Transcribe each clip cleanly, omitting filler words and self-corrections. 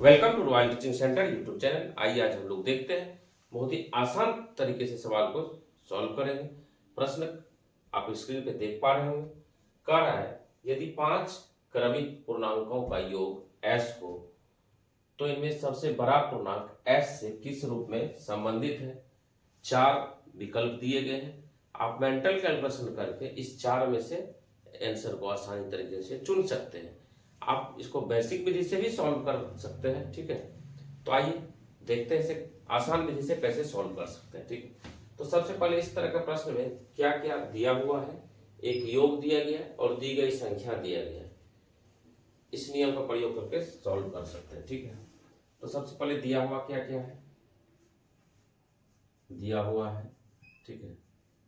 Welcome to Royal Teaching Centre YouTube channel. आइए आज हम लोग देखते हैं, बहुत ही आसान तरीके से सवाल को सॉल्व करेंगे। प्रश्न आप स्क्रीन पे देख पा रहे होंगे। कह रहा है यदि 5 क्रमिक पूर्णांकों का योग s हो तो इनमें सबसे बड़ा पूर्णांक s से किस रूप में संबंधित है। 4 विकल्प दिए गए हैं। आप मेंटल कैलकुलेशन करके इस 4 में से आंसर को आसानी तरीके से चुन सकते हैं। आप इसको बेसिक विधि से भी सॉल्व कर सकते हैं, ठीक है। तो आइए देखते हैं इसे आसान विधि से कैसे सॉल्व कर सकते हैं, ठीक है। तो सबसे पहले इस तरह का प्रश्न में क्या क्या दिया हुआ है, एक योग दिया गया है और दी गई संख्या दिया गया है। इस नियम का प्रयोग करके सॉल्व कर सकते हैं, ठीक है। तो सबसे पहले दिया हुआ क्या क्या है, दिया हुआ है, ठीक है।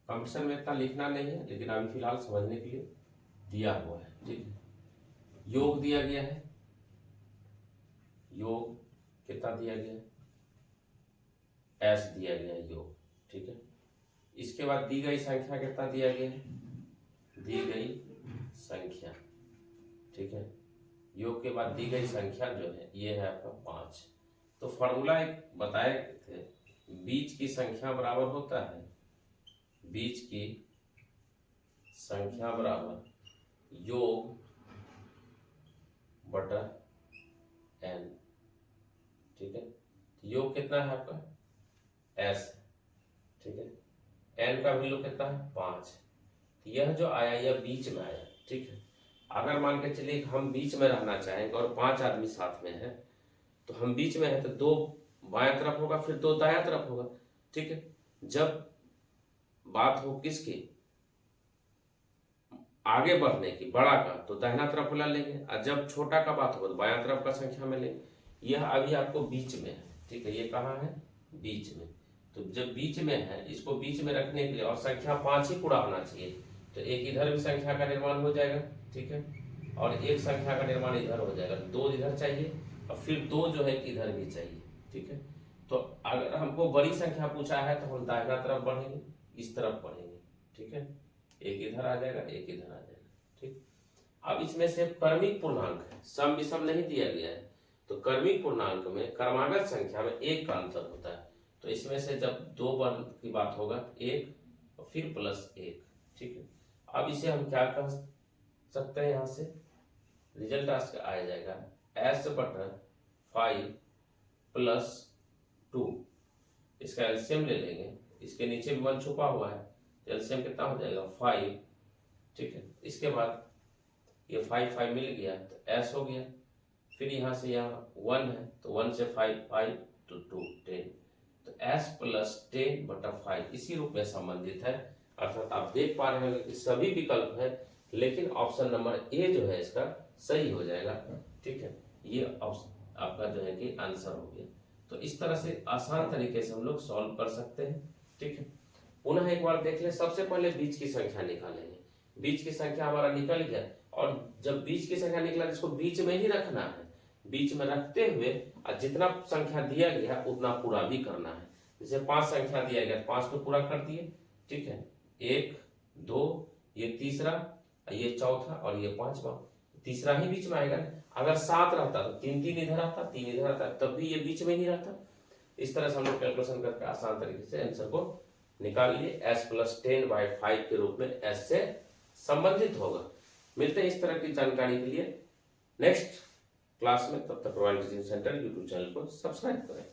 कंपटीशन में इतना लिखना नहीं है, लेकिन अभी फिलहाल समझने के लिए दिया हुआ है, ठीक है। योग दिया गया है, योग कितना दिया गया है, एस दिया गया है योग, ठीक है। इसके बाद दी गई संख्या कितना दिया गया है, दी गई संख्या, ठीक है। योग के बाद दी गई संख्या जो है ये है आपका 5। तो फॉर्मूला एक बताए थे, बीच की संख्या बराबर होता है, बीच की संख्या बराबर योग बटा n, ठीक है। योग कितना है आपका s, ठीक है। n का वैल्यू कितना है 5। यह जो आया यह बीच में आया, ठीक है। अगर मान के चलिए हम बीच में रहना चाहेंगे और 5 आदमी साथ में है, तो हम बीच में है तो 2 बाएं तरफ होगा, फिर 2 दायां तरफ होगा, ठीक है। जब बात हो किसकी, आगे बढ़ने की, बड़ा का, तो दाहिना तरफ वाला लेंगे, और जब छोटा का बात हो तो बायां तरफ का संख्या में लेंगे। यह अभी आपको बीच में है, ठीक है। ये कहाँ है, बीच में। तो जब बीच में है, इसको बीच में रखने के लिए और संख्या 5 ही पूरा होना चाहिए, तो एक इधर भी संख्या का निर्माण हो जाएगा, ठीक है। और एक संख्या का निर्माण इधर हो जाएगा, 2 इधर चाहिए और फिर 2 जो है इधर भी चाहिए, ठीक है। तो अगर हमको बड़ी संख्या पूछा है तो हम दाहिना तरफ बढ़ेंगे, इस तरफ बढ़ेंगे, ठीक है। एक इधर आ जाएगा, एक इधर आ जाएगा, ठीक। अब इसमें से क्रमिक पूर्णांक है, सम विषम नहीं दिया गया है, तो क्रमिक पूर्णांक में क्रमागत संख्या में 1 का अंतर होता है। तो इसमें से जब 2 वर्ण की बात होगा 1 और फिर +1, ठीक है। अब इसे हम क्या कह सकते हैं, यहां से रिजल्ट आ जाएगा s/5 + 2। इसका एलसीएम ले लेंगे, इसके नीचे भी 1 छुपा हुआ है, एलसीएम कितना हो जाएगा 5, ठीक है। इसके बाद ये 5 मिल गया तो s हो गया, फिर यहाँ से यहाँ 1 है तो 1 से 5 तो 2 10, तो s + 10/5 इसी रूप में संबंधित है। अर्थात आप देख पा रहे हैं कि सभी विकल्प है, लेकिन ऑप्शन नंबर ए जो है इसका सही हो जाएगा, ठीक है। ये आपका जो है कि आंसर हो गया। तो इस तरह से आसान तरीके से हम लोग सॉल्व कर सकते हैं, ठीक है। पुनः एक बार देख ले, सबसे पहले बीच की संख्या निकालेंगे। बीच की संख्या हमारा निकल गया, और जब बीच की संख्या निकला इसको बीच में ही रखना है, बीच में रखते हुए और जितना संख्या दिया गया उतना पूरा भी करना है। जैसे 5 संख्या दिया गया, 5 तो पूरा कर दिए, ठीक है। 1 2 ये तीसरा, ये चौथा और ये 5वां, तीसरा ही बीच में आएगा। अगर 7 रहता तो 3 इधर आता, 3 इधर आता, तब भी ये बीच में ही रहता। इस तरह से हम लोग कैलकुलेशन करके आसान तरीके से आंसर को निकाल लिए। s + 10/5 के रूप में s से संबंधित होगा। मिलते हैं इस तरह की जानकारी के लिए नेक्स्ट क्लास में, तब तक royal Teaching Centre YouTube channel को सब्सक्राइब करें।